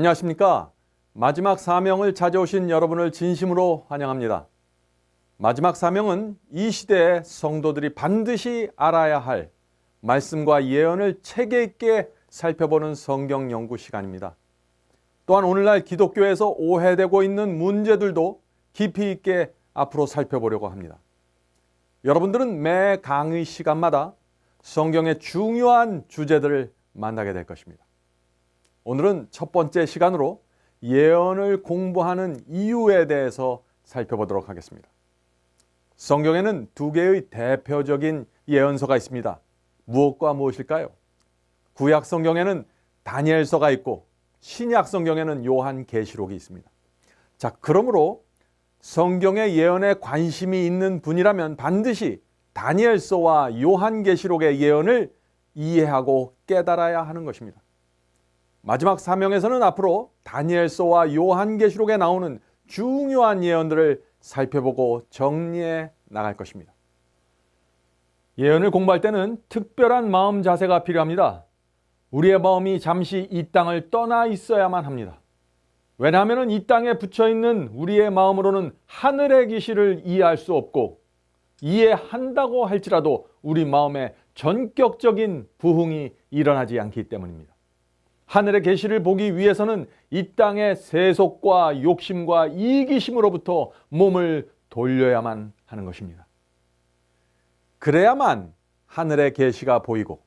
안녕하십니까? 마지막 사명을 찾아오신 여러분을 진심으로 환영합니다. 마지막 사명은 이 시대의 성도들이 반드시 알아야 할 말씀과 예언을 체계 있게 살펴보는 성경 연구 시간입니다. 또한 오늘날 기독교에서 오해되고 있는 문제들도 깊이 있게 앞으로 살펴보려고 합니다. 여러분들은 매 강의 시간마다 성경의 중요한 주제들을 만나게 될 것입니다. 오늘은 첫 번째 시간으로 예언을 공부하는 이유에 대해서 살펴보도록 하겠습니다. 성경에는 두 개의 대표적인 예언서가 있습니다. 무엇과 무엇일까요? 구약 성경에는 다니엘서가 있고 신약 성경에는 요한계시록이 있습니다. 자, 그러므로 성경의 예언에 관심이 있는 분이라면 반드시 다니엘서와 요한계시록의 예언을 이해하고 깨달아야 하는 것입니다. 마지막 사명에서는 앞으로 다니엘서와 요한계시록에 나오는 중요한 예언들을 살펴보고 정리해 나갈 것입니다. 예언을 공부할 때는 특별한 마음 자세가 필요합니다. 우리의 마음이 잠시 이 땅을 떠나 있어야만 합니다. 왜냐하면 이 땅에 붙여있는 우리의 마음으로는 하늘의 계시를 이해할 수 없고, 이해한다고 할지라도 우리 마음에 전격적인 부흥이 일어나지 않기 때문입니다. 하늘의 계시를 보기 위해서는 이 땅의 세속과 욕심과 이기심으로부터 몸을 돌려야만 하는 것입니다. 그래야만 하늘의 계시가 보이고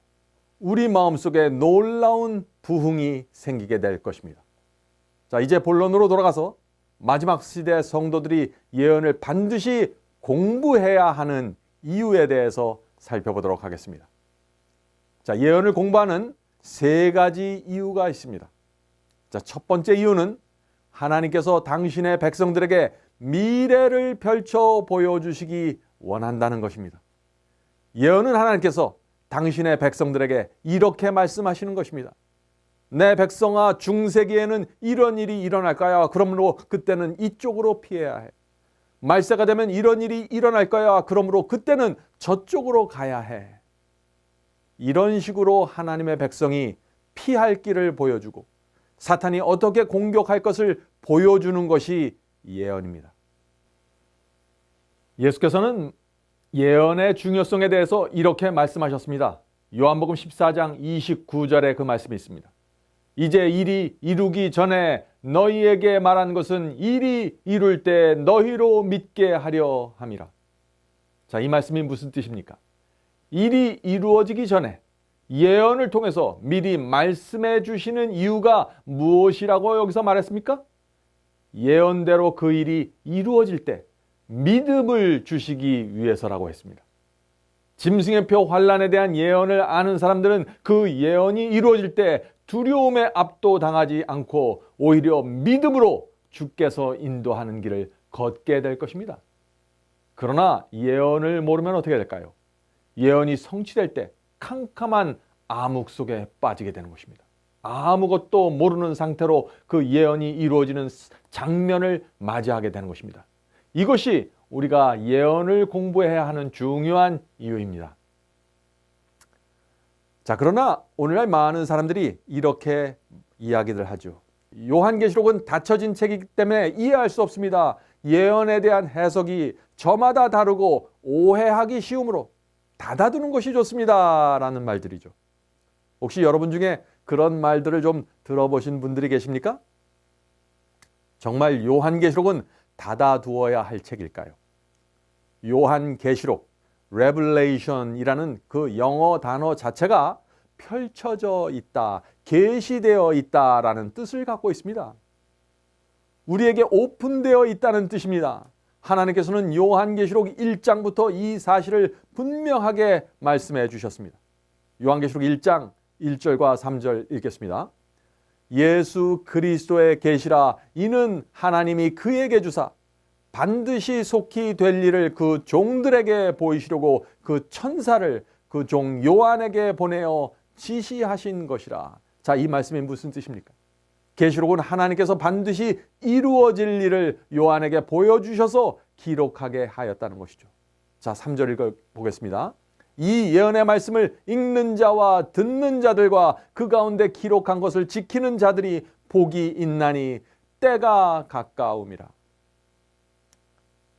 우리 마음속에 놀라운 부흥이 생기게 될 것입니다. 자, 이제 본론으로 돌아가서 마지막 시대 성도들이 예언을 반드시 공부해야 하는 이유에 대해서 살펴보도록 하겠습니다. 자, 예언을 공부하는 세 가지 이유가 있습니다. 자, 첫 번째 이유는 하나님께서 당신의 백성들에게 미래를 펼쳐 보여주시기 원한다는 것입니다. 예언은 하나님께서 당신의 백성들에게 이렇게 말씀하시는 것입니다. 내 백성아, 중세기에는 이런 일이 일어날 거야. 그러므로 그때는 이쪽으로 피해야 해. 말세가 되면 이런 일이 일어날 거야. 그러므로 그때는 저쪽으로 가야 해. 이런 식으로 하나님의 백성이 피할 길을 보여주고 사탄이 어떻게 공격할 것을 보여주는 것이 예언입니다. 예수께서는 예언의 중요성에 대해서 이렇게 말씀하셨습니다. 요한복음 14장 29절에 그 말씀이 있습니다. 이제 일이 이루기 전에 너희에게 말한 것은 일이 이룰 때 너희로 믿게 하려 함이라. 자, 이 말씀이 무슨 뜻입니까? 일이 이루어지기 전에 예언을 통해서 미리 말씀해 주시는 이유가 무엇이라고 여기서 말했습니까? 예언대로 그 일이 이루어질 때 믿음을 주시기 위해서라고 했습니다. 짐승의 표 환란에 대한 예언을 아는 사람들은 그 예언이 이루어질 때 두려움에 압도당하지 않고 오히려 믿음으로 주께서 인도하는 길을 걷게 될 것입니다. 그러나 예언을 모르면 어떻게 될까요? 예언이 성취될 때 캄캄한 암흑 속에 빠지게 되는 것입니다. 아무것도 모르는 상태로 그 예언이 이루어지는 장면을 맞이하게 되는 것입니다. 이것이 우리가 예언을 공부해야 하는 중요한 이유입니다. 자, 그러나 오늘날 많은 사람들이 이렇게 이야기를 하죠. 요한계시록은 닫혀진 책이기 때문에 이해할 수 없습니다. 예언에 대한 해석이 저마다 다르고 오해하기 쉬우므로 닫아두는 것이 좋습니다 라는 말들이죠. 혹시 여러분 중에 그런 말들을 좀 들어보신 분들이 계십니까? 정말 요한계시록은 닫아두어야 할 책일까요? 요한계시록, Revelation이라는 그 영어 단어 자체가 펼쳐져 있다, 계시되어 있다라는 뜻을 갖고 있습니다. 우리에게 오픈되어 있다는 뜻입니다. 하나님께서는 요한계시록 1장부터 이 사실을 분명하게 말씀해 주셨습니다. 요한계시록 1장 1절과 3절 읽겠습니다. 예수 그리스도의 계시라 이는 하나님이 그에게 주사 반드시 속히 될 일을 그 종들에게 보이시려고 그 천사를 그 종 요한에게 보내어 지시하신 것이라. 자, 이 말씀이 무슨 뜻입니까? 계시록은 하나님께서 반드시 이루어질 일을 요한에게 보여주셔서 기록하게 하였다는 것이죠. 자, 3절 읽어보겠습니다. 이 예언의 말씀을 읽는 자와 듣는 자들과 그 가운데 기록한 것을 지키는 자들이 복이 있나니 때가 가까움이라.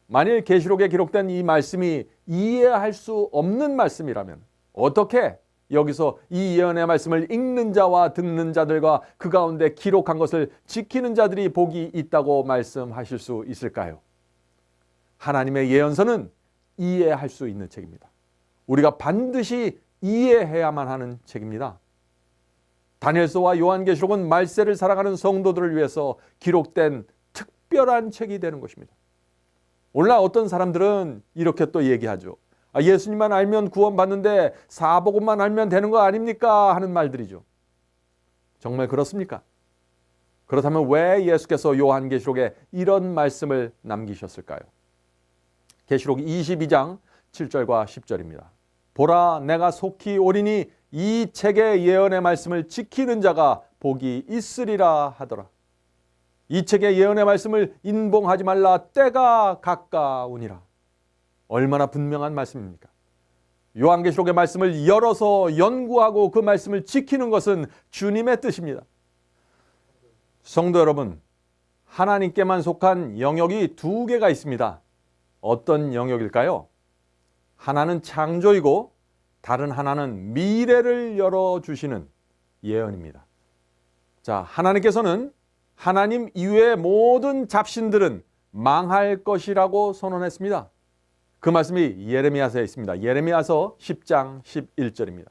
만일 계시록에 기록된 이 말씀이 이해할 수 없는 말씀이라면 어떻게 여기서 이 예언의 말씀을 읽는 자와 듣는 자들과 그 가운데 기록한 것을 지키는 자들이 복이 있다고 말씀하실 수 있을까요? 하나님의 예언서는 이해할 수 있는 책입니다. 우리가 반드시 이해해야만 하는 책입니다. 다니엘서와 요한계시록은 말세를 살아가는 성도들을 위해서 기록된 특별한 책이 되는 것입니다. 오늘날 어떤 사람들은 이렇게 또 얘기하죠. 예수님만 알면 구원받는데 사복음만 알면 되는 거 아닙니까? 하는 말들이죠. 정말 그렇습니까? 그렇다면 왜 예수께서 요한계시록에 이런 말씀을 남기셨을까요? 계시록 22장 7절과 10절입니다. 보라, 내가 속히 오리니 이 책의 예언의 말씀을 지키는 자가 복이 있으리라 하더라. 이 책의 예언의 말씀을 인봉하지 말라, 때가 가까우니라. 얼마나 분명한 말씀입니까? 요한계시록의 말씀을 열어서 연구하고 그 말씀을 지키는 것은 주님의 뜻입니다. 성도 여러분, 하나님께만 속한 영역이 두 개가 있습니다. 어떤 영역일까요? 하나는 창조이고 다른 하나는 미래를 열어주시는 예언입니다. 자, 하나님께서는 하나님 이외의 모든 잡신들은 망할 것이라고 선언했습니다. 그 말씀이 예레미야서에 있습니다. 예레미야서 10장 11절입니다.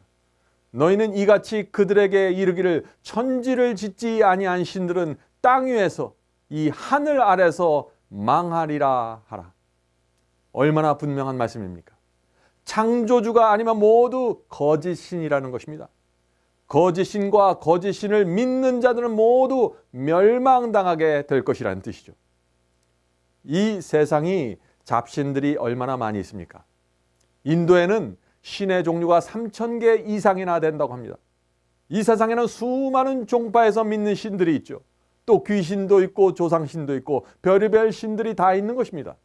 너희는 이같이 그들에게 이르기를 천지를 짓지 아니한 신들은 땅 위에서 이 하늘 아래서 망하리라 하라. 얼마나 분명한 말씀입니까? 창조주가 아니면 모두 거짓신이라는 것입니다. 거짓신과 거짓신을 믿는 자들은 모두 멸망당하게 될 것이라는 뜻이죠. 이 세상이 잡신들이 얼마나 많이 있습니까? 인도에는 신의 종류가 3,000개 이상이나 된다고 합니다. 이 세상에는 수많은 종파에서 믿는 신들이 있죠. 또 귀신도 있고 조상신도 있고 별의별 신들이 다 있는 것입니다.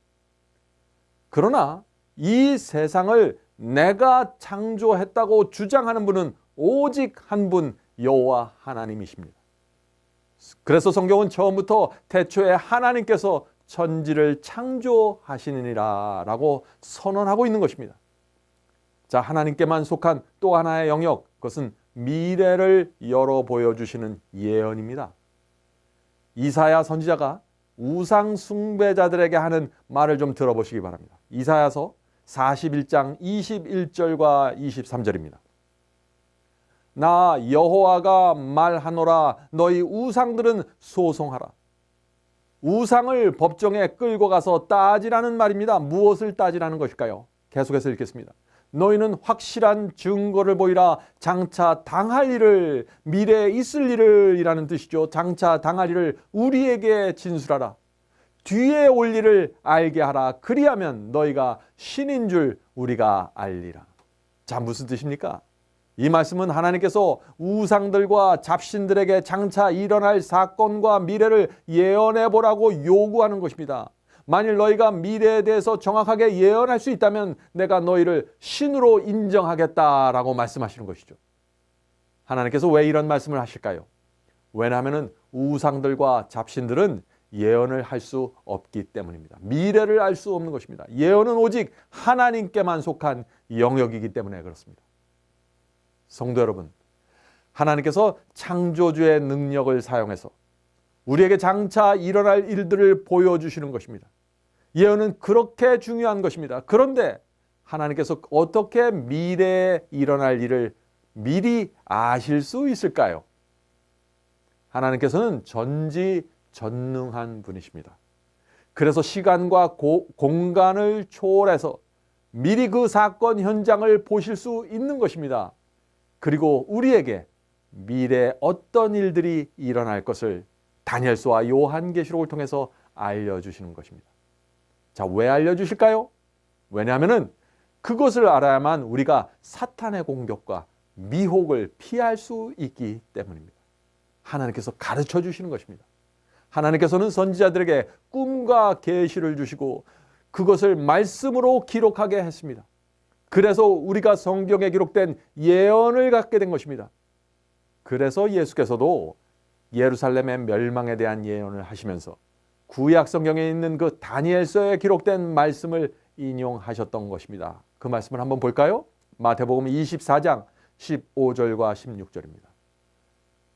그러나 이 세상을 내가 창조했다고 주장하는 분은 오직 한 분, 여호와 하나님이십니다. 그래서 성경은 처음부터 태초에 하나님께서 천지를 창조하시느니라 라고 선언하고 있는 것입니다. 자, 하나님께만 속한 또 하나의 영역, 그것은 미래를 열어 보여주시는 예언입니다. 이사야 선지자가 우상 숭배자들에게 하는 말을 좀 들어보시기 바랍니다. 이사야서 41장 21절과 23절입니다. 나 여호와가 말하노라, 너희 우상들은 소송하라. 우상을 법정에 끌고 가서 따지라는 말입니다. 무엇을 따지라는 것일까요? 계속해서 읽겠습니다. 너희는 확실한 증거를 보이라. 장차 당할 일을, 미래에 있을 일을 이라는 뜻이죠. 장차 당할 일을 우리에게 진술하라. 뒤에 올 일을 알게 하라. 그리하면 너희가 신인 줄 우리가 알리라. 자, 무슨 뜻입니까? 이 말씀은 하나님께서 우상들과 잡신들에게 장차 일어날 사건과 미래를 예언해 보라고 요구하는 것입니다. 만일 너희가 미래에 대해서 정확하게 예언할 수 있다면 내가 너희를 신으로 인정하겠다라고 말씀하시는 것이죠. 하나님께서 왜 이런 말씀을 하실까요? 왜냐하면 우상들과 잡신들은 예언을 할 수 없기 때문입니다. 미래를 알 수 없는 것입니다. 예언은 오직 하나님께만 속한 영역이기 때문에 그렇습니다. 성도 여러분, 하나님께서 창조주의 능력을 사용해서 우리에게 장차 일어날 일들을 보여주시는 것입니다. 예언은 그렇게 중요한 것입니다. 그런데 하나님께서 어떻게 미래에 일어날 일을 미리 아실 수 있을까요? 하나님께서는 전지전능한 분이십니다. 그래서 시간과 공간을 초월해서 미리 그 사건 현장을 보실 수 있는 것입니다. 그리고 우리에게 미래에 어떤 일들이 일어날 것을 다니엘서와 요한계시록을 통해서 알려주시는 것입니다. 자, 왜 알려주실까요? 왜냐하면 그것을 알아야만 우리가 사탄의 공격과 미혹을 피할 수 있기 때문입니다. 하나님께서 가르쳐 주시는 것입니다. 하나님께서는 선지자들에게 꿈과 계시를 주시고 그것을 말씀으로 기록하게 했습니다. 그래서 우리가 성경에 기록된 예언을 갖게 된 것입니다. 그래서 예수께서도 예루살렘의 멸망에 대한 예언을 하시면서 구약 성경에 있는 그 다니엘서에 기록된 말씀을 인용하셨던 것입니다. 그 말씀을 한번 볼까요? 마태복음 24장 15절과 16절입니다.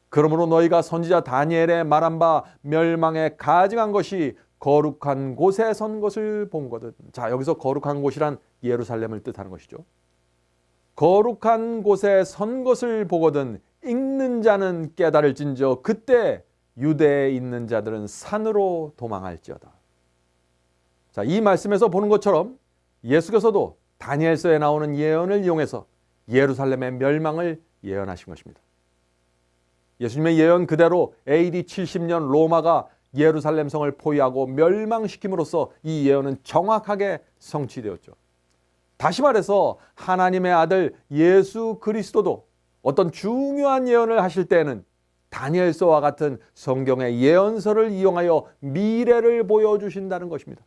그러므로 너희가 선지자 다니엘의 말한 바 멸망에 가증한 것이 거룩한 곳에 선 것을 본 거든. 자, 여기서 거룩한 곳이란 예루살렘을 뜻하는 것이죠. 거룩한 곳에 선 것을 보거든 읽는 자는 깨달을진저 그때 유대에 있는 자들은 산으로 도망할지어다. 자, 이 말씀에서 보는 것처럼 예수께서도 다니엘서에 나오는 예언을 이용해서 예루살렘의 멸망을 예언하신 것입니다. 예수님의 예언 그대로 AD 70년 로마가 예루살렘 성을 포위하고 멸망시킴으로써 이 예언은 정확하게 성취되었죠. 다시 말해서 하나님의 아들 예수 그리스도도 어떤 중요한 예언을 하실 때에는 다니엘서와 같은 성경의 예언서를 이용하여 미래를 보여주신다는 것입니다.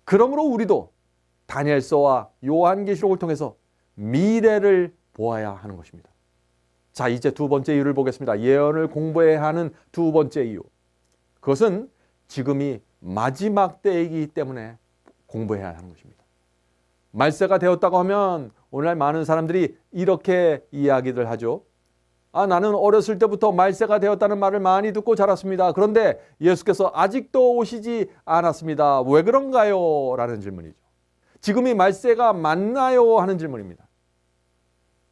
그러므로 우리도 다니엘서와 요한계시록을 통해서 미래를 보아야 하는 것입니다. 자, 이제 두 번째 이유를 보겠습니다. 예언을 공부해야 하는 두 번째 이유. 그것은 지금이 마지막 때이기 때문에 공부해야 하는 것입니다. 말세가 되었다고 하면 오늘날 많은 사람들이 이렇게 이야기를 하죠. 나는 어렸을 때부터 말세가 되었다는 말을 많이 듣고 자랐습니다. 그런데 예수께서 아직도 오시지 않았습니다. 왜 그런가요? 라는 질문이죠. 지금이 말세가 맞나요? 하는 질문입니다.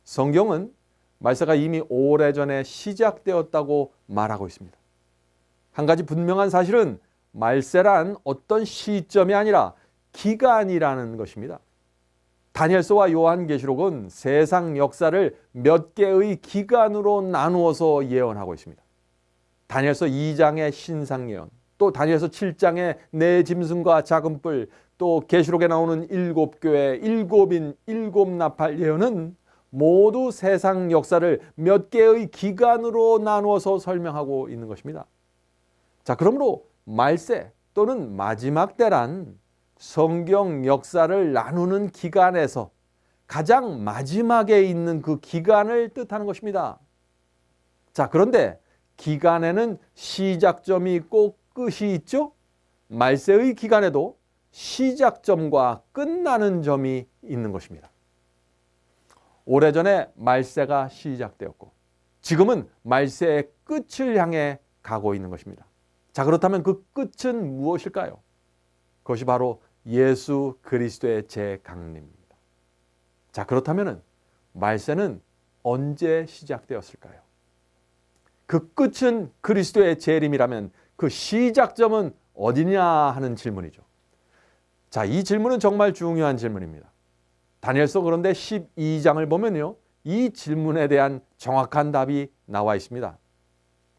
성경은 말세가 이미 오래전에 시작되었다고 말하고 있습니다. 한 가지 분명한 사실은 말세란 어떤 시점이 아니라 기간이라는 것입니다. 다니엘서와 요한계시록은 세상 역사를 몇 개의 기간으로 나누어서 예언하고 있습니다. 다니엘서 2장의 신상 예언, 또 다니엘서 7장의 내 짐승과 작은 뿔, 또 계시록에 나오는 7교회, 7인, 7나팔 예언은 모두 세상 역사를 몇 개의 기간으로 나누어서 설명하고 있는 것입니다. 자, 그러므로 말세 또는 마지막 때란 성경 역사를 나누는 기간에서 가장 마지막에 있는 그 기간을 뜻하는 것입니다. 자, 그런데 기간에는 시작점이 있고 끝이 있죠? 말세의 기간에도 시작점과 끝나는 점이 있는 것입니다. 오래전에 말세가 시작되었고 지금은 말세의 끝을 향해 가고 있는 것입니다. 자, 그렇다면 그 끝은 무엇일까요? 그것이 바로 예수 그리스도의 재강림입니다. 자, 그렇다면 말세는 언제 시작되었을까요? 그 끝은 그리스도의 재림이라면 그 시작점은 어디냐 하는 질문이죠. 자, 이 질문은 정말 중요한 질문입니다. 다니엘서 그런데 12장을 보면요, 이 질문에 대한 정확한 답이 나와 있습니다.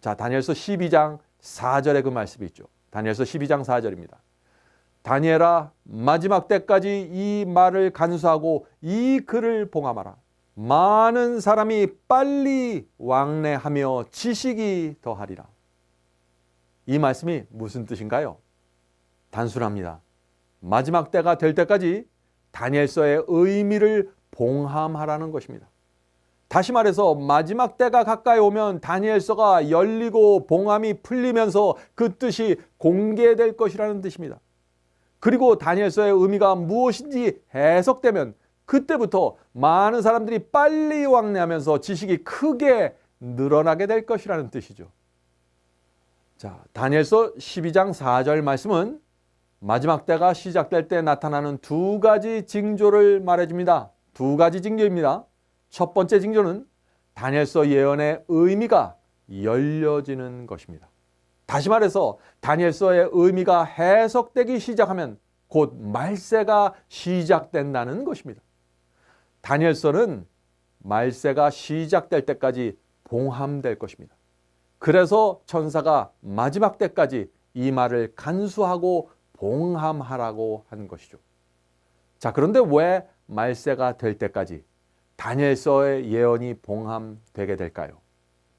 자, 다니엘서 12장 4절에 그 말씀이 있죠. 다니엘서 12장 4절입니다. 다니엘아, 마지막 때까지 이 말을 간수하고 이 글을 봉함하라. 많은 사람이 빨리 왕래하며 지식이 더하리라. 이 말씀이 무슨 뜻인가요? 단순합니다. 마지막 때가 될 때까지 다니엘서의 의미를 봉함하라는 것입니다. 다시 말해서 마지막 때가 가까이 오면 다니엘서가 열리고 봉함이 풀리면서 그 뜻이 공개될 것이라는 뜻입니다. 그리고 다니엘서의 의미가 무엇인지 해석되면 그때부터 많은 사람들이 빨리 왕래하면서 지식이 크게 늘어나게 될 것이라는 뜻이죠. 자, 다니엘서 12장 4절 말씀은 마지막 때가 시작될 때 나타나는 두 가지 징조를 말해줍니다. 두 가지 징조입니다. 첫 번째 징조는 다니엘서 예언의 의미가 열려지는 것입니다. 다시 말해서 다니엘서의 의미가 해석되기 시작하면 곧 말세가 시작된다는 것입니다. 다니엘서는 말세가 시작될 때까지 봉함될 것입니다. 그래서 천사가 마지막 때까지 이 말을 간수하고 봉함하라고 한 것이죠. 자, 그런데 왜 말세가 될 때까지 다니엘서의 예언이 봉함되게 될까요?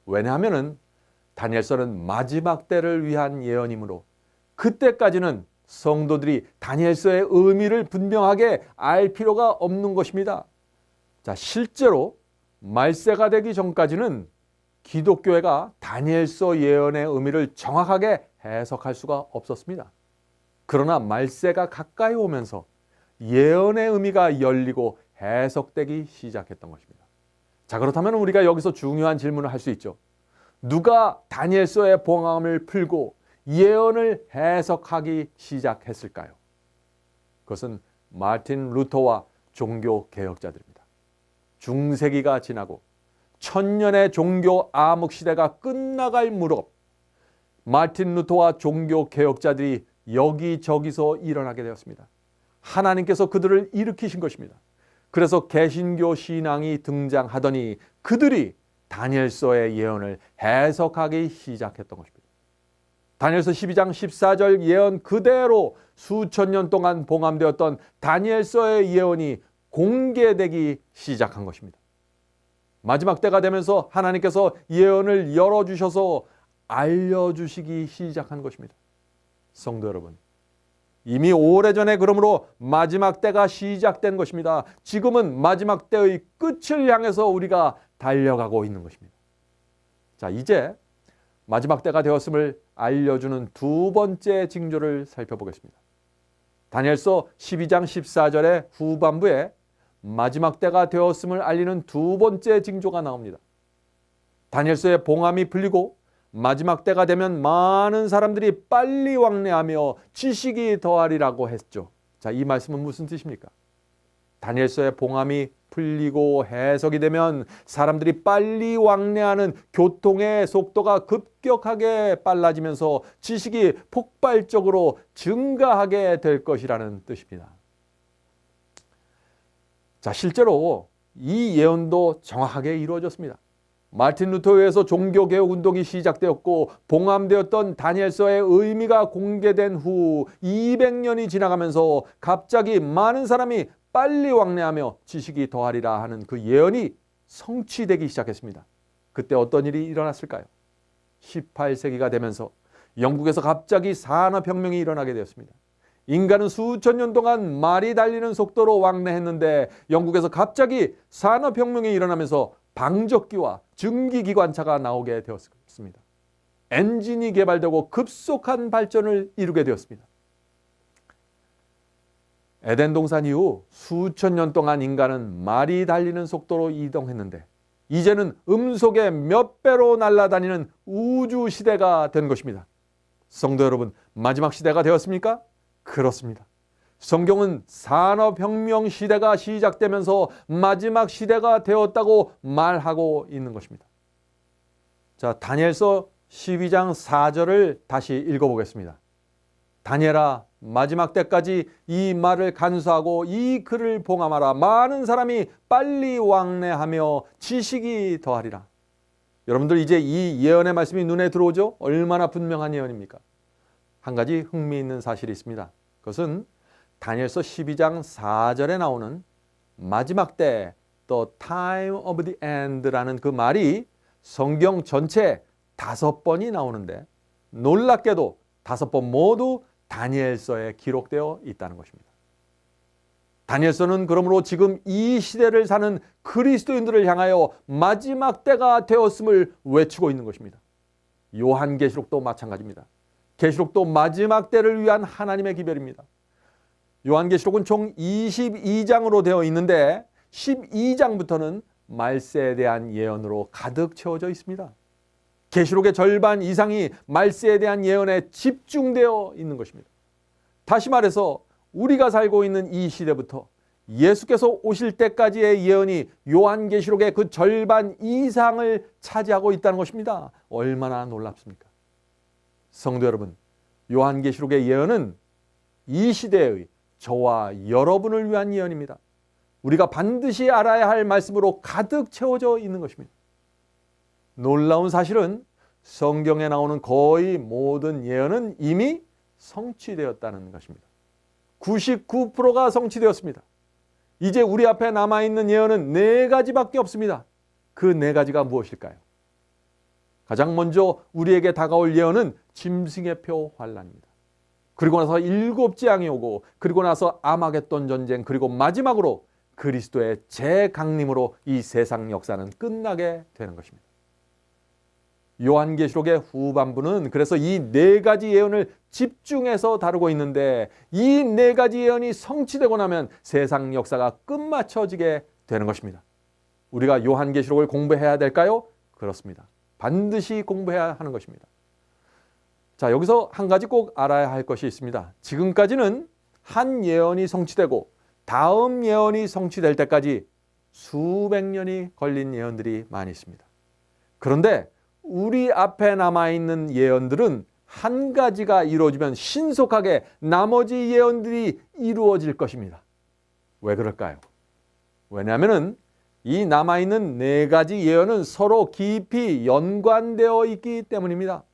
왜냐하면 다니엘서는 마지막 때를 위한 예언이므로 그때까지는 성도들이 다니엘서의 의미를 분명하게 알 필요가 없는 것입니다. 자, 실제로 말세가 되기 전까지는 기독교회가 다니엘서 예언의 의미를 정확하게 해석할 수가 없었습니다. 그러나 말세가 가까이 오면서 예언의 의미가 열리고 해석되기 시작했던 것입니다. 자, 그렇다면 우리가 여기서 중요한 질문을 할 수 있죠. 누가 다니엘서의 봉함을 풀고 예언을 해석하기 시작했을까요? 그것은 마틴 루터와 종교 개혁자들입니다. 중세기가 지나고 천년의 종교 암흑 시대가 끝나갈 무렵 마틴 루터와 종교 개혁자들이 여기저기서 일어나게 되었습니다. 하나님께서 그들을 일으키신 것입니다. 그래서 개신교 신앙이 등장하더니 그들이 다니엘서의 예언을 해석하기 시작했던 것입니다. 다니엘서 12장 14절 예언 그대로 수천 년 동안 봉함되었던 다니엘서의 예언이 공개되기 시작한 것입니다. 마지막 때가 되면서 하나님께서 예언을 열어주셔서 알려주시기 시작한 것입니다. 성도 여러분, 이미 오래전에 그러므로 마지막 때가 시작된 것입니다. 지금은 마지막 때의 끝을 향해서 우리가 달려가고 있는 것입니다. 자, 이제 마지막 때가 되었음을 알려주는 두 번째 징조를 살펴보겠습니다. 다니엘서 12장 14절의 후반부에 마지막 때가 되었음을 알리는 두 번째 징조가 나옵니다. 다니엘서의 봉함이 풀리고 마지막 때가 되면 많은 사람들이 빨리 왕래하며 지식이 더하리라고 했죠. 자, 이 말씀은 무슨 뜻입니까? 다니엘서의 봉함이 풀리고 해석이 되면 사람들이 빨리 왕래하는 교통의 속도가 급격하게 빨라지면서 지식이 폭발적으로 증가하게 될 것이라는 뜻입니다. 자, 실제로 이 예언도 정확하게 이루어졌습니다. 마틴 루터에 의해서 종교개혁 운동이 시작되었고 봉함되었던 다니엘서의 의미가 공개된 후 200년이 지나가면서 갑자기 많은 사람이 빨리 왕래하며 지식이 더하리라 하는 그 예언이 성취되기 시작했습니다. 그때 어떤 일이 일어났을까요? 18세기가 되면서 영국에서 갑자기 산업혁명이 일어나게 되었습니다. 인간은 수천 년 동안 말이 달리는 속도로 왕래했는데 영국에서 갑자기 산업혁명이 일어나면서 방적기와 증기기관차가 나오게 되었습니다. 엔진이 개발되고 급속한 발전을 이루게 되었습니다. 에덴 동산 이후 수천 년 동안 인간은 말이 달리는 속도로 이동했는데 이제는 음속의 몇 배로 날아다니는 우주 시대가 된 것입니다. 성도 여러분, 마지막 시대가 되었습니까? 그렇습니다. 성경은 산업혁명 시대가 시작되면서 마지막 시대가 되었다고 말하고 있는 것입니다. 자, 다니엘서 12장 4절을 다시 읽어보겠습니다. 다니엘아, 마지막 때까지 이 말을 간수하고 이 글을 봉함하라. 많은 사람이 빨리 왕래하며 지식이 더하리라. 여러분들 이제 이 예언의 말씀이 눈에 들어오죠? 얼마나 분명한 예언입니까? 한 가지 흥미있는 사실이 있습니다. 그것은 다니엘서 12장 4절에 나오는 마지막 때 The time of the end라는 그 말이 성경 전체 5번이 나오는데 놀랍게도 5번 모두 다니엘서에 기록되어 있다는 것입니다. 다니엘서는 그러므로 지금 이 시대를 사는 그리스도인들을 향하여 마지막 때가 되었음을 외치고 있는 것입니다. 요한계시록도 마찬가지입니다. 계시록도 마지막 때를 위한 하나님의 기별입니다. 요한계시록은 총 22장으로 되어 있는데 12장부터는 말세에 대한 예언으로 가득 채워져 있습니다. 계시록의 절반 이상이 말세에 대한 예언에 집중되어 있는 것입니다. 다시 말해서 우리가 살고 있는 이 시대부터 예수께서 오실 때까지의 예언이 요한계시록의 그 절반 이상을 차지하고 있다는 것입니다. 얼마나 놀랍습니까? 성도 여러분, 요한계시록의 예언은 이 시대의 저와 여러분을 위한 예언입니다. 우리가 반드시 알아야 할 말씀으로 가득 채워져 있는 것입니다. 놀라운 사실은 성경에 나오는 거의 모든 예언은 이미 성취되었다는 것입니다. 99%가 성취되었습니다. 이제 우리 앞에 남아있는 예언은 4가지밖에 없습니다. 그 4가지가 무엇일까요? 가장 먼저 우리에게 다가올 예언은 짐승의 표 환란입니다. 그리고 나서 7재앙이 오고, 그리고 나서 아마겟돈 전쟁, 그리고 마지막으로 그리스도의 재강림으로 이 세상 역사는 끝나게 되는 것입니다. 요한계시록의 후반부는 그래서 이 4가지 예언을 집중해서 다루고 있는데, 이 4가지 예언이 성취되고 나면 세상 역사가 끝마쳐지게 되는 것입니다. 우리가 요한계시록을 공부해야 될까요? 그렇습니다. 반드시 공부해야 하는 것입니다. 자, 여기서 한 가지 꼭 알아야 할 것이 있습니다. 지금까지는 한 예언이 성취되고 다음 예언이 성취될 때까지 수백 년이 걸린 예언들이 많이 있습니다. 그런데 우리 앞에 남아있는 예언들은 한 가지가 이루어지면 신속하게 나머지 예언들이 이루어질 것입니다. 왜 그럴까요? 왜냐하면 이 남아있는 4가지 예언은 서로 깊이 연관되어 있기 때문입니다.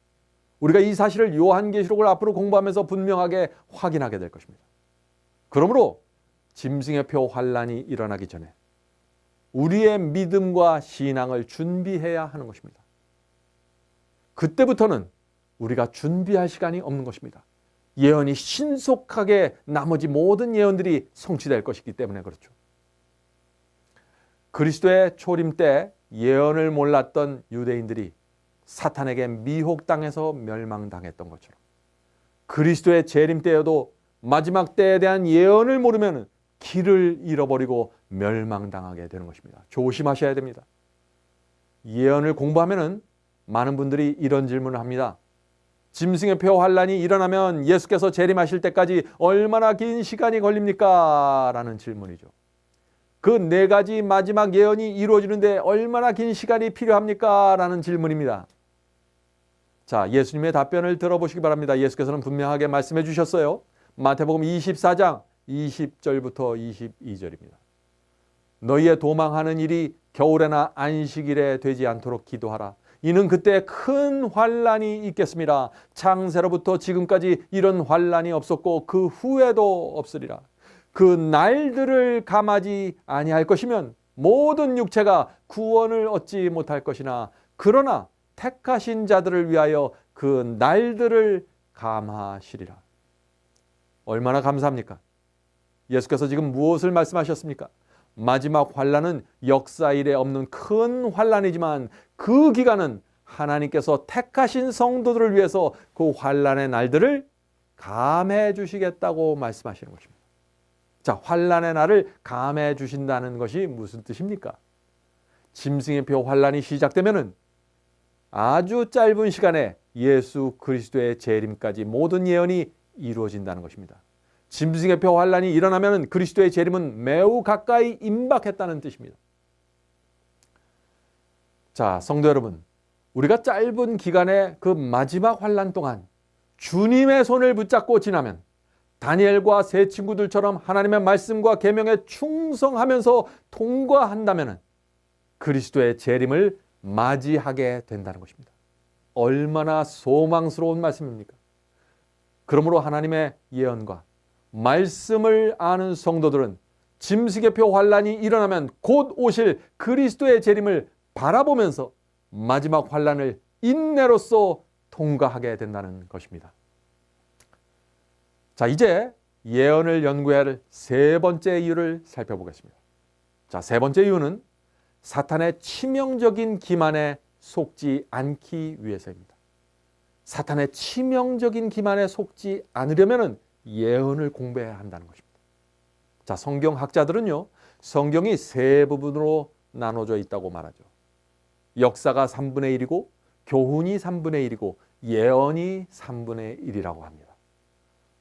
우리가 이 사실을 요한계시록을 앞으로 공부하면서 분명하게 확인하게 될 것입니다. 그러므로 짐승의 표 환란이 일어나기 전에 우리의 믿음과 신앙을 준비해야 하는 것입니다. 그때부터는 우리가 준비할 시간이 없는 것입니다. 예언이 신속하게 나머지 모든 예언들이 성취될 것이기 때문에 그렇죠. 그리스도의 초림 때 예언을 몰랐던 유대인들이 사탄에게 미혹당해서 멸망당했던 것처럼, 그리스도의 재림 때여도 마지막 때에 대한 예언을 모르면 길을 잃어버리고 멸망당하게 되는 것입니다. 조심하셔야 됩니다. 예언을 공부하면 많은 분들이 이런 질문을 합니다. 짐승의 표 환란이 일어나면 예수께서 재림하실 때까지 얼마나 긴 시간이 걸립니까? 라는 질문이죠. 그 4가지 마지막 예언이 이루어지는데 얼마나 긴 시간이 필요합니까? 라는 질문입니다. 자, 예수님의 답변을 들어보시기 바랍니다. 예수께서는 분명하게 말씀해 주셨어요. 마태복음 24장 20절부터 22절입니다. 너희의 도망하는 일이 겨울에나 안식일에 되지 않도록 기도하라. 이는 그때 큰 환란이 있겠습니다. 창세로부터 지금까지 이런 환란이 없었고 그 후에도 없으리라. 그 날들을 감하지 아니할 것이면 모든 육체가 구원을 얻지 못할 것이나, 그러나 택하신 자들을 위하여 그 날들을 감하시리라. 얼마나 감사합니까? 예수께서 지금 무엇을 말씀하셨습니까? 마지막 환란은 역사 이래 없는 큰 환란이지만 그 기간은 하나님께서 택하신 성도들을 위해서 그 환란의 날들을 감해 주시겠다고 말씀하시는 것입니다. 자, 환란의 날을 감해 주신다는 것이 무슨 뜻입니까? 짐승의 표 환란이 시작되면은 아주 짧은 시간에 예수 그리스도의 재림까지 모든 예언이 이루어진다는 것입니다. 짐승의 표 환란이 일어나면 그리스도의 재림은 매우 가까이 임박했다는 뜻입니다. 자, 성도 여러분, 우리가 짧은 기간의 그 마지막 환란 동안 주님의 손을 붙잡고 지나면, 다니엘과 세 친구들처럼 하나님의 말씀과 계명에 충성하면서 통과한다면 그리스도의 재림을 맞이하게 된다는 것입니다. 얼마나 소망스러운 말씀입니까? 그러므로 하나님의 예언과 말씀을 아는 성도들은 짐승의 표 환란이 일어나면 곧 오실 그리스도의 재림을 바라보면서 마지막 환란을 인내로써 통과하게 된다는 것입니다. 자, 이제 예언을 연구해야 할 3번째 이유를 살펴보겠습니다. 자, 3번째 이유는 사탄의 치명적인 기만에 속지 않기 위해서입니다. 사탄의 치명적인 기만에 속지 않으려면 예언을 공부해야 한다는 것입니다. 자, 성경학자들은요, 성경이 3부분으로 나눠져 있다고 말하죠. 역사가 3분의 1이고 교훈이 3분의 1이고 예언이 3분의 1이라고 합니다.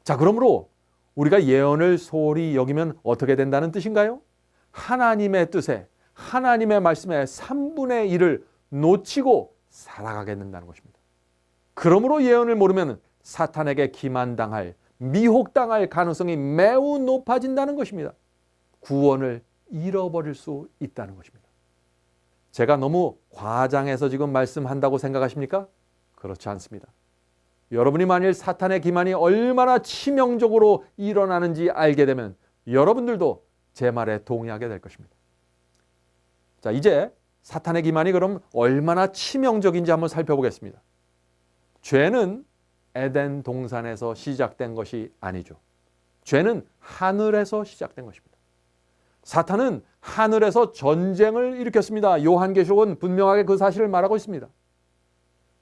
자, 그러므로 우리가 예언을 소홀히 여기면 어떻게 된다는 뜻인가요? 하나님의 뜻에, 하나님의 말씀에 3분의 1을 놓치고 살아가게 된다는 것입니다. 그러므로 예언을 모르면 사탄에게 기만당할, 미혹당할 가능성이 매우 높아진다는 것입니다. 구원을 잃어버릴 수 있다는 것입니다. 제가 너무 과장해서 지금 말씀한다고 생각하십니까? 그렇지 않습니다. 여러분이 만일 사탄의 기만이 얼마나 치명적으로 일어나는지 알게 되면 여러분들도 제 말에 동의하게 될 것입니다. 자, 이제 사탄의 기만이 그럼 얼마나 치명적인지 한번 살펴보겠습니다. 죄는 에덴 동산에서 시작된 것이 아니죠. 죄는 하늘에서 시작된 것입니다. 사탄은 하늘에서 전쟁을 일으켰습니다. 요한계시록은 분명하게 그 사실을 말하고 있습니다.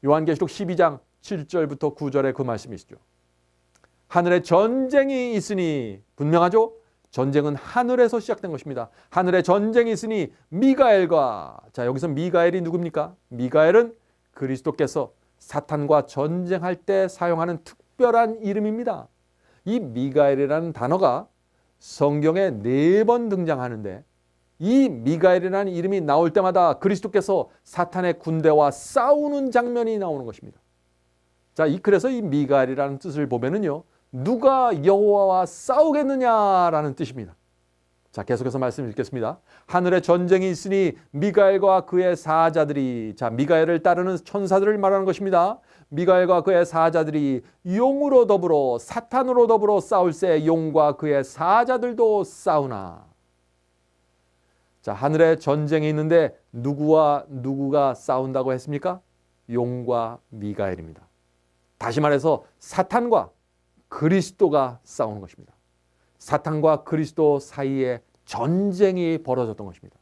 요한계시록 12장 7절부터 9절에 그 말씀이시죠. 하늘에 전쟁이 있으니, 분명하죠? 전쟁은 하늘에서 시작된 것입니다. 하늘에 전쟁이 있으니 미가엘과, 자 여기서 미가엘이 누굽니까? 미가엘은 그리스도께서 사탄과 전쟁할 때 사용하는 특별한 이름입니다. 이 미가엘이라는 단어가 성경에 4번 등장하는데, 이 미가엘이라는 이름이 나올 때마다 그리스도께서 사탄의 군대와 싸우는 장면이 나오는 것입니다. 자, 그래서 이 미가엘이라는 뜻을 보면은요, 누가 여호와와 싸우겠느냐라는 뜻입니다. 자, 계속해서 말씀 읽겠습니다. 하늘에 전쟁이 있으니 미가엘과 그의 사자들이, 자, 미가엘을 따르는 천사들을 말하는 것입니다. 미가엘과 그의 사자들이 용으로 더불어 사탄으로 더불어 싸울새 용과 그의 사자들도 싸우나. 자, 하늘에 전쟁이 있는데 누구와 누구가 싸운다고 했습니까? 용과 미가엘입니다. 다시 말해서 사탄과 그리스도가 싸우는 것입니다. 사탄과 그리스도 사이에 전쟁이 벌어졌던 것입니다.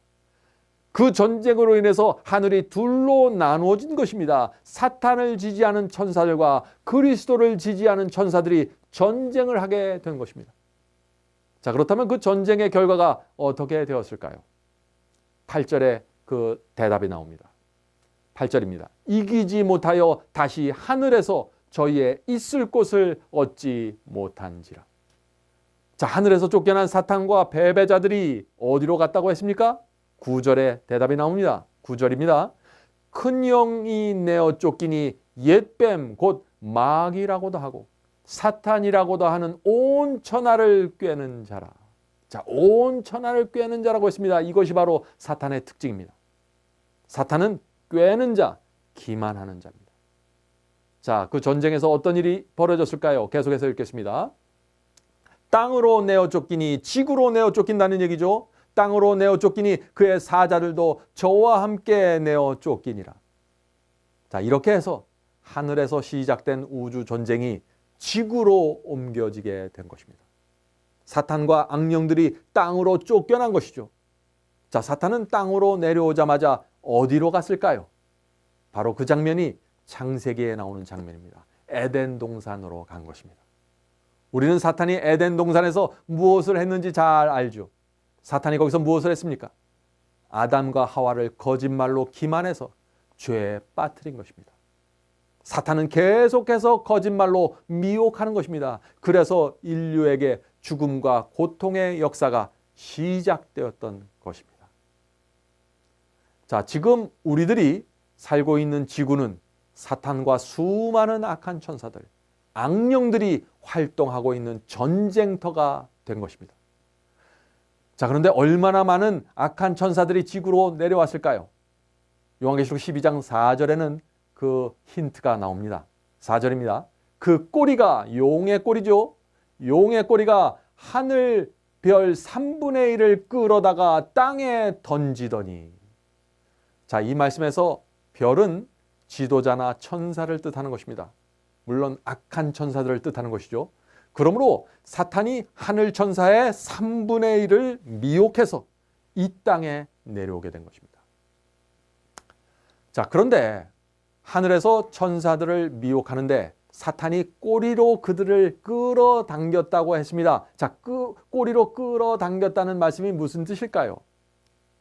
그 전쟁으로 인해서 하늘이 둘로 나누어진 것입니다. 사탄을 지지하는 천사들과 그리스도를 지지하는 천사들이 전쟁을 하게 된 것입니다. 자, 그렇다면 그 전쟁의 결과가 어떻게 되었을까요? 8절에 그 대답이 나옵니다. 8절입니다. 이기지 못하여 다시 하늘에서 저희의 있을 곳을 얻지 못한지라. 자, 하늘에서 쫓겨난 사탄과 패배자들이 어디로 갔다고 했습니까? 9절에 대답이 나옵니다. 9절입니다. 큰 영이 내어 쫓기니 옛뱀 곧 마귀라고도 하고 사탄이라고도 하는 온 천하를 꿰는 자라. 자, 온 천하를 꿰는 자라고 했습니다. 이것이 바로 사탄의 특징입니다. 사탄은 꿰는 자, 기만하는 자입니다. 자, 그 전쟁에서 어떤 일이 벌어졌을까요? 계속해서 읽겠습니다. 땅으로 내어 쫓기니, 지구로 내어 쫓긴다는 얘기죠. 땅으로 내어 쫓기니 그의 사자들도 저와 함께 내어 쫓기니라. 자, 이렇게 해서 하늘에서 시작된 우주 전쟁이 지구로 옮겨지게 된 것입니다. 사탄과 악령들이 땅으로 쫓겨난 것이죠. 자, 사탄은 땅으로 내려오자마자 어디로 갔을까요? 바로 그 장면이 창세기에 나오는 장면입니다. 에덴 동산으로 간 것입니다. 우리는 사탄이 에덴 동산에서 무엇을 했는지 잘 알죠. 사탄이 거기서 무엇을 했습니까? 아담과 하와를 거짓말로 기만해서 죄에 빠뜨린 것입니다. 사탄은 계속해서 거짓말로 미혹하는 것입니다. 그래서 인류에게 죽음과 고통의 역사가 시작되었던 것입니다. 자, 지금 우리들이 살고 있는 지구는 사탄과 수많은 악한 천사들, 악령들이 활동하고 있는 전쟁터가 된 것입니다. 자, 그런데 얼마나 많은 악한 천사들이 지구로 내려왔을까요? 요한계시록 12장 4절에는 그 힌트가 나옵니다. 4절입니다. 그 꼬리가 용의 꼬리죠. 용의 꼬리가 하늘 별 3분의 1을 끌어다가 땅에 던지더니. 자, 이 말씀에서 별은 지도자나 천사를 뜻하는 것입니다. 물론 악한 천사들을 뜻하는 것이죠. 그러므로 사탄이 하늘 천사의 3분의 1을 미혹해서 이 땅에 내려오게 된 것입니다. 자, 그런데 하늘에서 천사들을 미혹하는데 사탄이 꼬리로 그들을 끌어당겼다고 했습니다. 자, 그 꼬리로 끌어당겼다는 말씀이 무슨 뜻일까요?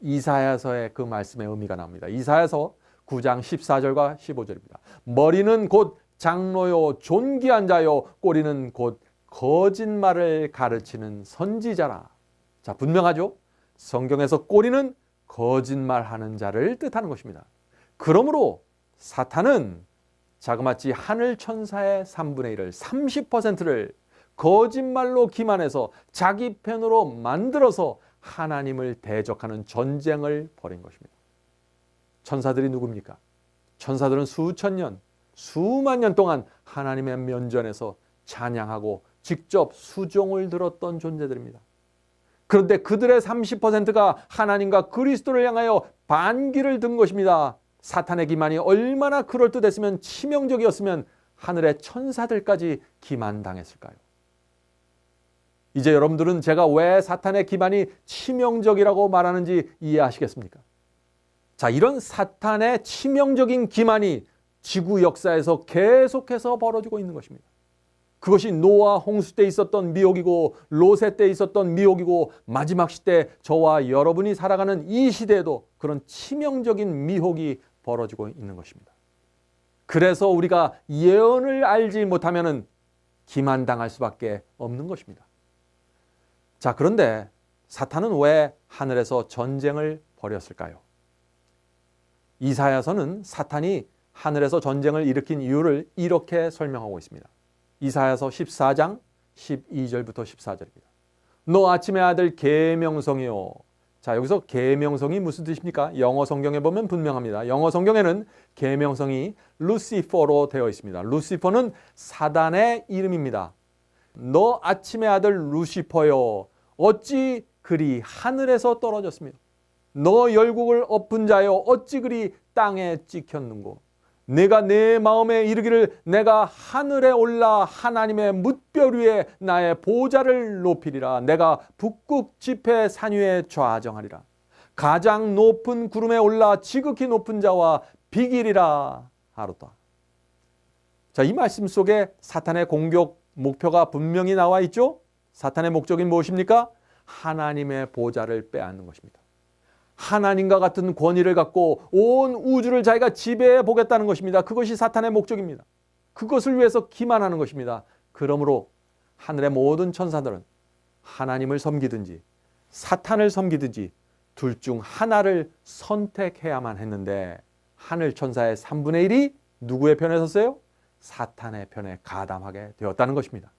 이사야서의 그 말씀의 의미가 나옵니다. 이사야서 9장 14절과 15절입니다. 머리는 곧 장로요 존귀한 자요 꼬리는 곧 거짓말을 가르치는 선지자라. 자, 분명하죠? 성경에서 꼬리는 거짓말하는 자를 뜻하는 것입니다. 그러므로 사탄은 자그마치 하늘 천사의 3분의 1을 30%를 거짓말로 기만해서 자기 편으로 만들어서 하나님을 대적하는 전쟁을 벌인 것입니다. 천사들이 누굽니까? 천사들은 수천 년, 수만 년 동안 하나님의 면전에서 찬양하고 직접 수종을 들었던 존재들입니다. 그런데 그들의 30%가 하나님과 그리스도를 향하여 반기를 든 것입니다. 사탄의 기만이 얼마나 그럴듯했으면, 치명적이었으면 하늘의 천사들까지 기만당했을까요? 이제 여러분들은 제가 왜 사탄의 기만이 치명적이라고 말하는지 이해하시겠습니까? 자, 이런 사탄의 치명적인 기만이 지구 역사에서 계속해서 벌어지고 있는 것입니다. 그것이 노아 홍수 때 있었던 미혹이고 롯의 때 있었던 미혹이고 마지막 시대 저와 여러분이 살아가는 이 시대에도 그런 치명적인 미혹이 벌어지고 있는 것입니다. 그래서 우리가 예언을 알지 못하면 기만당할 수밖에 없는 것입니다. 자, 그런데 사탄은 왜 하늘에서 전쟁을 벌였을까요? 이사야서는 사탄이 하늘에서 전쟁을 일으킨 이유를 이렇게 설명하고 있습니다. 이사야서 14장 12절부터 14절입니다. 너 아침의 아들 계명성이요. 자, 여기서 계명성이 무슨 뜻입니까? 영어 성경에 보면 분명합니다. 영어 성경에는 계명성이 루시퍼로 되어 있습니다. 루시퍼는 사단의 이름입니다. 너 아침의 아들 루시퍼요. 어찌 그리 하늘에서 떨어졌습니까? 너 열국을 엎은 자여 어찌 그리 땅에 찍혔는고? 내가 내 마음에 이르기를 내가 하늘에 올라 하나님의 뭇별 위에 나의 보좌를 높이리라. 내가 북극 지폐 산 위에 좌정하리라. 가장 높은 구름에 올라 지극히 높은 자와 비기리라 하로다. 자, 이 말씀 속에 사탄의 공격 목표가 분명히 나와 있죠. 사탄의 목적이 무엇입니까? 하나님의 보좌를 빼앗는 것입니다. 하나님과 같은 권위를 갖고 온 우주를 자기가 지배해 보겠다는 것입니다. 그것이 사탄의 목적입니다. 그것을 위해서 기만하는 것입니다. 그러므로 하늘의 모든 천사들은 하나님을 섬기든지 사탄을 섬기든지 둘 중 하나를 선택해야만 했는데 하늘 천사의 3분의 1이 누구의 편에 섰어요? 사탄의 편에 가담하게 되었다는 것입니다.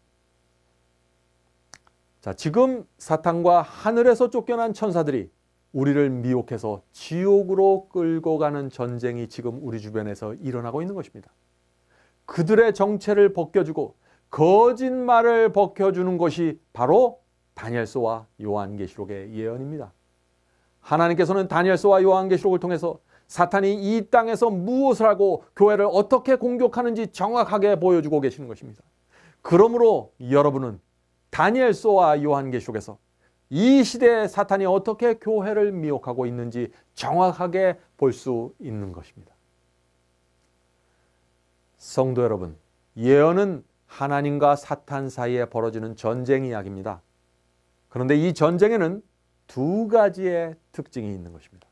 자, 지금 사탄과 하늘에서 쫓겨난 천사들이 우리를 미혹해서 지옥으로 끌고 가는 전쟁이 지금 우리 주변에서 일어나고 있는 것입니다. 그들의 정체를 벗겨주고 거짓말을 벗겨주는 것이 바로 다니엘서와 요한계시록의 예언입니다. 하나님께서는 다니엘서와 요한계시록을 통해서 사탄이 이 땅에서 무엇을 하고 교회를 어떻게 공격하는지 정확하게 보여주고 계시는 것입니다. 그러므로 여러분은 다니엘서와 요한계시록에서 이 시대에 사탄이 어떻게 교회를 미혹하고 있는지 정확하게 볼 수 있는 것입니다. 성도 여러분, 예언은 하나님과 사탄 사이에 벌어지는 전쟁 이야기입니다. 그런데 이 전쟁에는 두 가지의 특징이 있는 것입니다.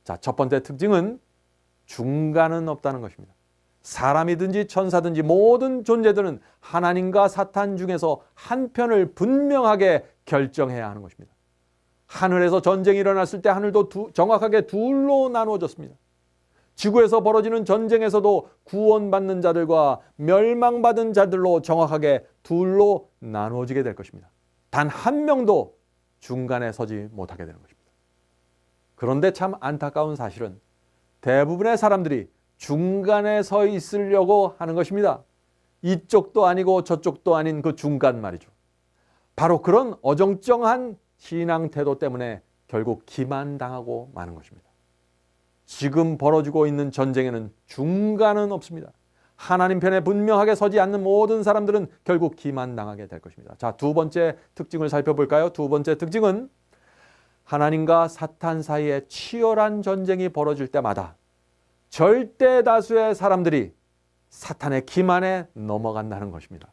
자, 첫 번째 특징은 중간은 없다는 것입니다. 사람이든지 천사든지 모든 존재들은 하나님과 사탄 중에서 한 편을 분명하게 결정해야 하는 것입니다. 하늘에서 전쟁이 일어났을 때 하늘도 정확하게 둘로 나누어졌습니다. 지구에서 벌어지는 전쟁에서도 구원받는 자들과 멸망받은 자들로 정확하게 둘로 나누어지게 될 것입니다. 단 한 명도 중간에 서지 못하게 되는 것입니다. 그런데 참 안타까운 사실은 대부분의 사람들이 중간에 서 있으려고 하는 것입니다. 이쪽도 아니고 저쪽도 아닌 그 중간 말이죠. 바로 그런 어정쩡한 신앙 태도 때문에 결국 기만당하고 마는 것입니다. 지금 벌어지고 있는 전쟁에는 중간은 없습니다. 하나님 편에 분명하게 서지 않는 모든 사람들은 결국 기만당하게 될 것입니다. 자, 두 번째 특징을 살펴볼까요? 두 번째 특징은 하나님과 사탄 사이에 치열한 전쟁이 벌어질 때마다 절대 다수의 사람들이 사탄의 기만에 넘어간다는 것입니다.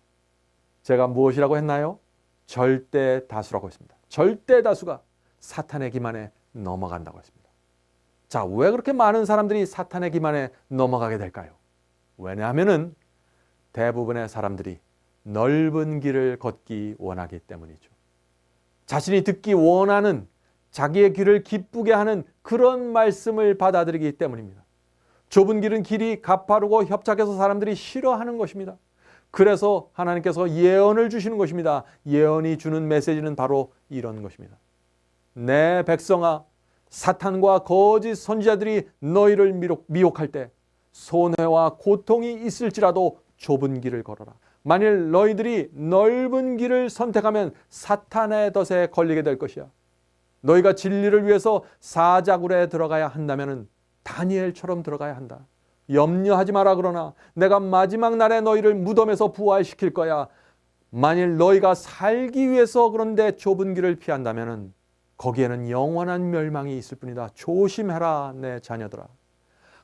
제가 무엇이라고 했나요? 절대 다수라고 했습니다. 절대 다수가 사탄의 기만에 넘어간다고 했습니다. 자, 왜 그렇게 많은 사람들이 사탄의 기만에 넘어가게 될까요? 왜냐하면 대부분의 사람들이 넓은 길을 걷기 원하기 때문이죠. 자신이 듣기 원하는 자기의 귀를 기쁘게 하는 그런 말씀을 받아들이기 때문입니다. 좁은 길은 길이 가파르고 협착해서 사람들이 싫어하는 것입니다. 그래서 하나님께서 예언을 주시는 것입니다. 예언이 주는 메시지는 바로 이런 것입니다. 내 백성아, 사탄과 거짓 선지자들이 너희를 미혹할 때 손해와 고통이 있을지라도 좁은 길을 걸어라. 만일 너희들이 넓은 길을 선택하면 사탄의 덫에 걸리게 될 것이야. 너희가 진리를 위해서 사자굴에 들어가야 한다면 다니엘처럼 들어가야 한다. 염려하지 마라. 그러나 내가 마지막 날에 너희를 무덤에서 부활시킬 거야. 만일 너희가 살기 위해서 그런데 좁은 길을 피한다면 거기에는 영원한 멸망이 있을 뿐이다. 조심해라 내 자녀들아.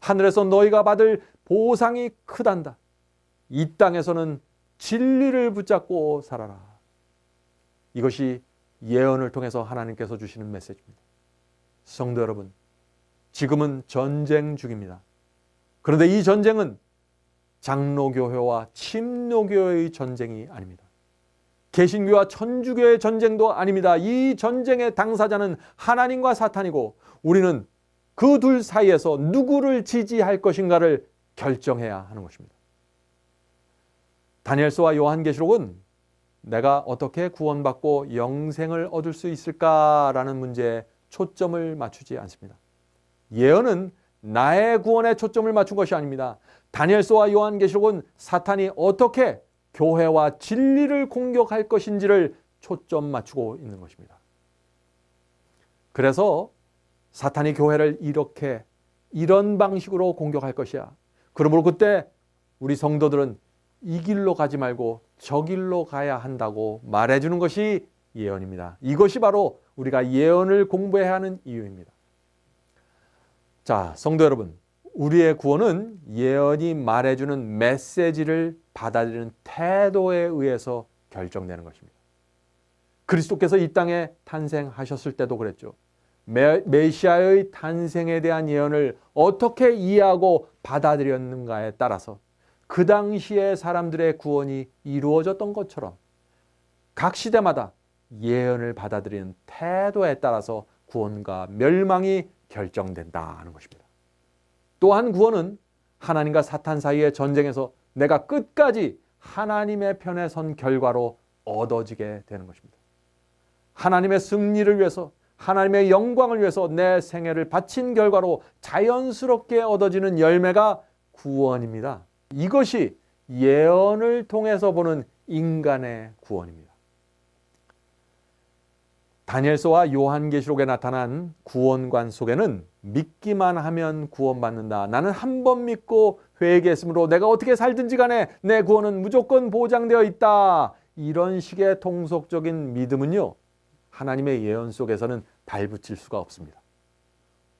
하늘에서 너희가 받을 보상이 크단다. 이 땅에서는 진리를 붙잡고 살아라. 이것이 예언을 통해서 하나님께서 주시는 메시지입니다. 성도 여러분, 지금은 전쟁 중입니다. 그런데 이 전쟁은 장로교회와 침노교회의 전쟁이 아닙니다. 개신교와 천주교의 전쟁도 아닙니다. 이 전쟁의 당사자는 하나님과 사탄이고 우리는 그 둘 사이에서 누구를 지지할 것인가를 결정해야 하는 것입니다. 다니엘서와 요한계시록은 내가 어떻게 구원받고 영생을 얻을 수 있을까라는 문제에 초점을 맞추지 않습니다. 예언은 나의 구원에 초점을 맞춘 것이 아닙니다. 다니엘서와 요한계시록은 사탄이 어떻게 교회와 진리를 공격할 것인지를 초점 맞추고 있는 것입니다. 그래서 사탄이 교회를 이런 방식으로 공격할 것이야. 그러므로 그때 우리 성도들은 이 길로 가지 말고 저 길로 가야 한다고 말해주는 것이 예언입니다. 이것이 바로 우리가 예언을 공부해야 하는 이유입니다. 자, 성도 여러분, 우리의 구원은 예언이 말해주는 메시지를 받아들이는 태도에 의해서 결정되는 것입니다. 그리스도께서 이 땅에 탄생하셨을 때도 그랬죠. 메시아의 탄생에 대한 예언을 어떻게 이해하고 받아들였는가에 따라서 그 당시의 사람들의 구원이 이루어졌던 것처럼 각 시대마다 예언을 받아들이는 태도에 따라서 구원과 멸망이 결정된다는 것입니다. 또한 구원은 하나님과 사탄 사이의 전쟁에서 내가 끝까지 하나님의 편에 선 결과로 얻어지게 되는 것입니다. 하나님의 승리를 위해서, 하나님의 영광을 위해서 내 생애를 바친 결과로 자연스럽게 얻어지는 열매가 구원입니다. 이것이 예언을 통해서 보는 인간의 구원입니다. 다니엘서와 요한계시록에 나타난 구원관 속에는 믿기만 하면 구원받는다. 나는 한 번 믿고 회개했으므로 내가 어떻게 살든지 간에 내 구원은 무조건 보장되어 있다. 이런 식의 통속적인 믿음은요, 하나님의 예언 속에서는 발붙일 수가 없습니다.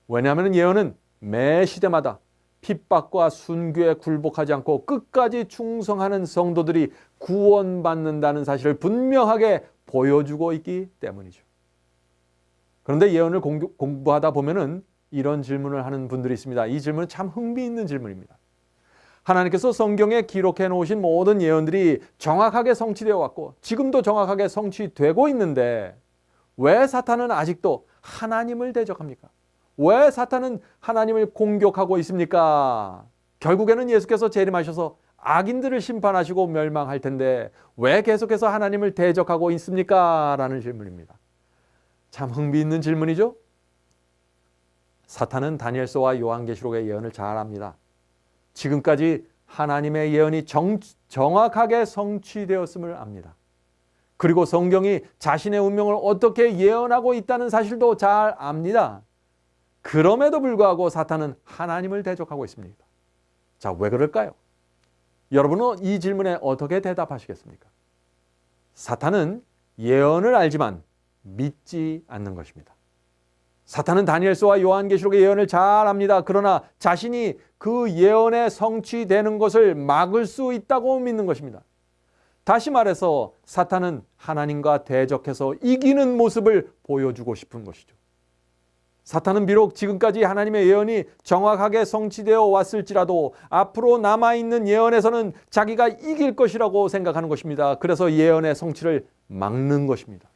왜냐하면 예언은 매 시대마다 핍박과 순교에 굴복하지 않고 끝까지 충성하는 성도들이 구원받는다는 사실을 분명하게 보여주고 있기 때문이죠. 그런데 예언을 공부하다 보면은 이런 질문을 하는 분들이 있습니다. 이 질문은 참 흥미있는 질문입니다. 하나님께서 성경에 기록해 놓으신 모든 예언들이 정확하게 성취되어 왔고 지금도 정확하게 성취되고 있는데 왜 사탄은 아직도 하나님을 대적합니까? 왜 사탄은 하나님을 공격하고 있습니까? 결국에는 예수께서 재림하셔서 악인들을 심판하시고 멸망할 텐데 왜 계속해서 하나님을 대적하고 있습니까? 라는 질문입니다. 참 흥미있는 질문이죠? 사탄은 다니엘서와 요한계시록의 예언을 잘 압니다. 지금까지 하나님의 예언이 정확하게 성취되었음을 압니다. 그리고 성경이 자신의 운명을 어떻게 예언하고 있다는 사실도 잘 압니다. 그럼에도 불구하고 사탄은 하나님을 대적하고 있습니다. 자, 왜 그럴까요? 여러분은 이 질문에 어떻게 대답하시겠습니까? 사탄은 예언을 알지만 믿지 않는 것입니다. 사탄은 다니엘서와 요한계시록의 예언을 잘 압니다. 그러나 자신이 그 예언에 성취되는 것을 막을 수 있다고 믿는 것입니다. 다시 말해서 사탄은 하나님과 대적해서 이기는 모습을 보여주고 싶은 것이죠. 사탄은 비록 지금까지 하나님의 예언이 정확하게 성취되어 왔을지라도 앞으로 남아있는 예언에서는 자기가 이길 것이라고 생각하는 것입니다. 그래서 예언의 성취를 막는 것입니다.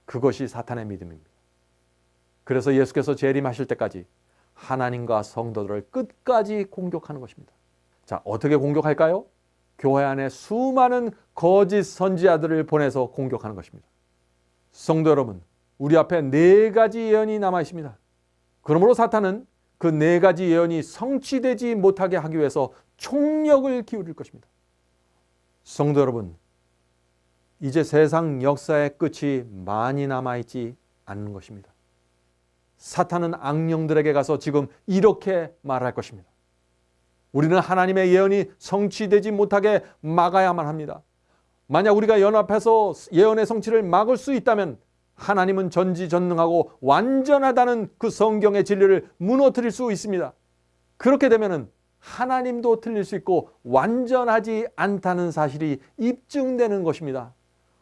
그것이 사탄의 믿음입니다. 그래서 예수께서 재림하실 때까지 하나님과 성도들을 끝까지 공격하는 것입니다. 자, 어떻게 공격할까요? 교회 안에 수많은 거짓 선지자들을 보내서 공격하는 것입니다. 성도 여러분, 우리 앞에 4가지 예언이 남아 있습니다. 그러므로 사탄은 그 4가지 예언이 성취되지 못하게 하기 위해서 총력을 기울일 것입니다. 성도 여러분, 이제 세상 역사의 끝이 많이 남아있지 않는 것입니다. 사탄은 악령들에게 가서 지금 이렇게 말할 것입니다. 우리는 하나님의 예언이 성취되지 못하게 막아야만 합니다. 만약 우리가 연합해서 예언의 성취를 막을 수 있다면 하나님은 전지전능하고 완전하다는 그 성경의 진리를 무너뜨릴 수 있습니다. 그렇게 되면 하나님도 틀릴 수 있고 완전하지 않다는 사실이 입증되는 것입니다.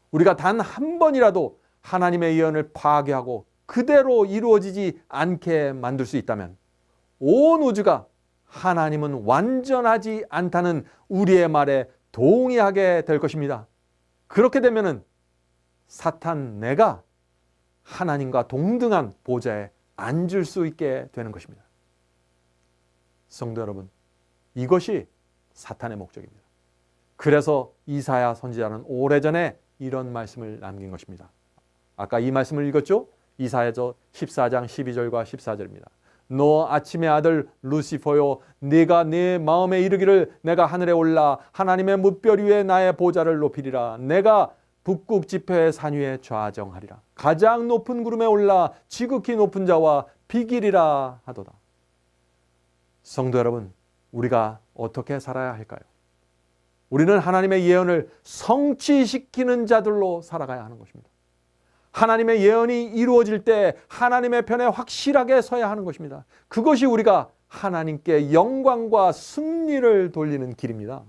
우리가 단 한 번이라도 하나님의 예언을 파괴하고 그대로 이루어지지 않게 만들 수 있다면 온 우주가 하나님은 완전하지 않다는 우리의 말에 동의하게 될 것입니다. 그렇게 되면 사탄 내가 하나님과 동등한 보좌에 앉을 수 있게 되는 것입니다. 성도 여러분, 이것이 사탄의 목적입니다. 그래서 이사야 선지자는 오래전에 이런 말씀을 남긴 것입니다. 아까 이 말씀을 읽었죠? 이사야서 14장 12절과 14절입니다. 너 아침의 아들 루시퍼요, 네가 네 마음에 이르기를 내가 하늘에 올라 하나님의 뭇별 위에 나의 보좌를 높이리라. 내가 북극 지폐의 산 위에 좌정하리라. 가장 높은 구름에 올라 지극히 높은 자와 비기리라 하도다. 성도 여러분, 우리가 어떻게 살아야 할까요? 우리는 하나님의 예언을 성취시키는 자들로 살아가야 하는 것입니다. 하나님의 예언이 이루어질 때 하나님의 편에 확실하게 서야 하는 것입니다. 그것이 우리가 하나님께 영광과 승리를 돌리는 길입니다.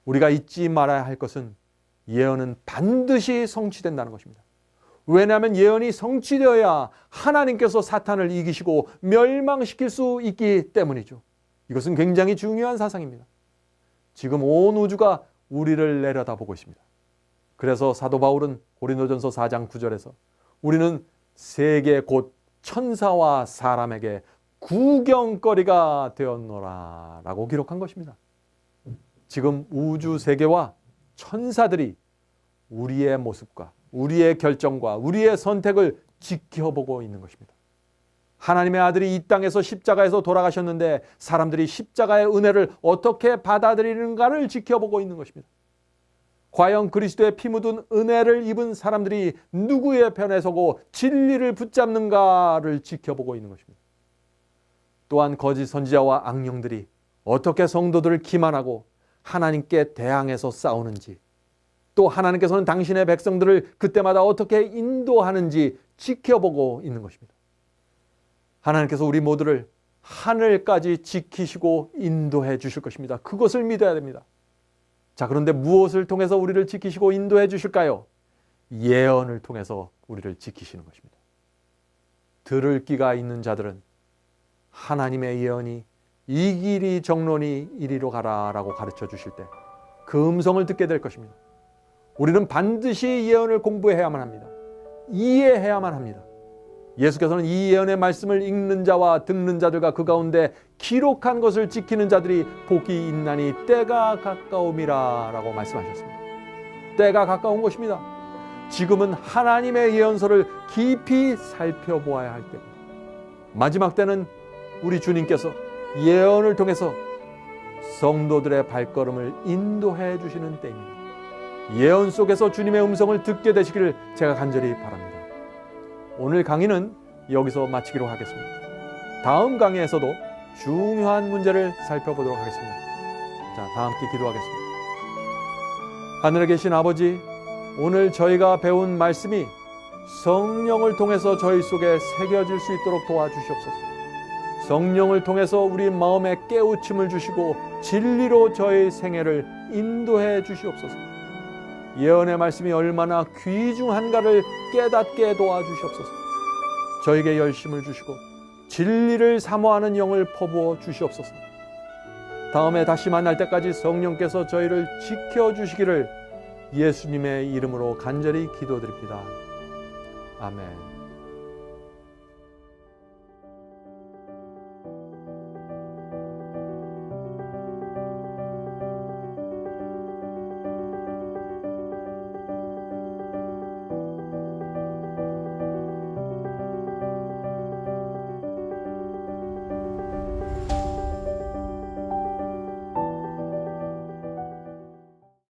우리가 잊지 말아야 할 것은 예언은 반드시 성취된다는 것입니다. 왜냐하면 예언이 성취되어야 하나님께서 사탄을 이기시고 멸망시킬 수 있기 때문이죠. 이것은 굉장히 중요한 사상입니다. 지금 온 우주가 우리를 내려다보고 있습니다. 그래서 사도 바울은 고린도전서 4장 9절에서 우리는 세계 곧 천사와 사람에게 구경거리가 되었노라 라고 기록한 것입니다. 지금 우주 세계와 천사들이 우리의 모습과 우리의 결정과 우리의 선택을 지켜보고 있는 것입니다. 하나님의 아들이 이 땅에서 십자가에서 돌아가셨는데 사람들이 십자가의 은혜를 어떻게 받아들이는가를 지켜보고 있는 것입니다. 과연 그리스도의 피 묻은 은혜를 입은 사람들이 누구의 편에 서고 진리를 붙잡는가를 지켜보고 있는 것입니다. 또한 거짓 선지자와 악령들이 어떻게 성도들을 기만하고 하나님께 대항해서 싸우는지, 또 하나님께서는 당신의 백성들을 그때마다 어떻게 인도하는지 지켜보고 있는 것입니다. 하나님께서 우리 모두를 하늘까지 지키시고 인도해 주실 것입니다. 그것을 믿어야 됩니다. 자, 그런데 무엇을 통해서 우리를 지키시고 인도해 주실까요? 예언을 통해서 우리를 지키시는 것입니다. 들을 귀가 있는 자들은 하나님의 예언이 이 길이 정론이 이리로 가라라고 가르쳐 주실 때 그 음성을 듣게 될 것입니다. 우리는 반드시 예언을 공부해야만 합니다. 이해해야만 합니다. 예수께서는 이 예언의 말씀을 읽는 자와 듣는 자들과 그 가운데 기록한 것을 지키는 자들이 복이 있나니 때가 가까움이라 라고 말씀하셨습니다. 때가 가까운 것입니다. 지금은 하나님의 예언서를 깊이 살펴보아야 할 때입니다. 마지막 때는 우리 주님께서 예언을 통해서 성도들의 발걸음을 인도해 주시는 때입니다. 예언 속에서 주님의 음성을 듣게 되시기를 제가 간절히 바랍니다. 오늘 강의는 여기서 마치기로 하겠습니다. 다음 강의에서도 중요한 문제를 살펴보도록 하겠습니다. 자, 다 함께 기도하겠습니다. 하늘에 계신 아버지, 오늘 저희가 배운 말씀이 성령을 통해서 저희 속에 새겨질 수 있도록 도와주시옵소서. 성령을 통해서 우리 마음에 깨우침을 주시고 진리로 저희 생애를 인도해 주시옵소서. 예언의 말씀이 얼마나 귀중한가를 깨닫게 도와주시옵소서. 저에게 열심을 주시고 진리를 사모하는 영을 퍼부어 주시옵소서. 다음에 다시 만날 때까지 성령께서 저희를 지켜주시기를 예수님의 이름으로 간절히 기도드립니다. 아멘.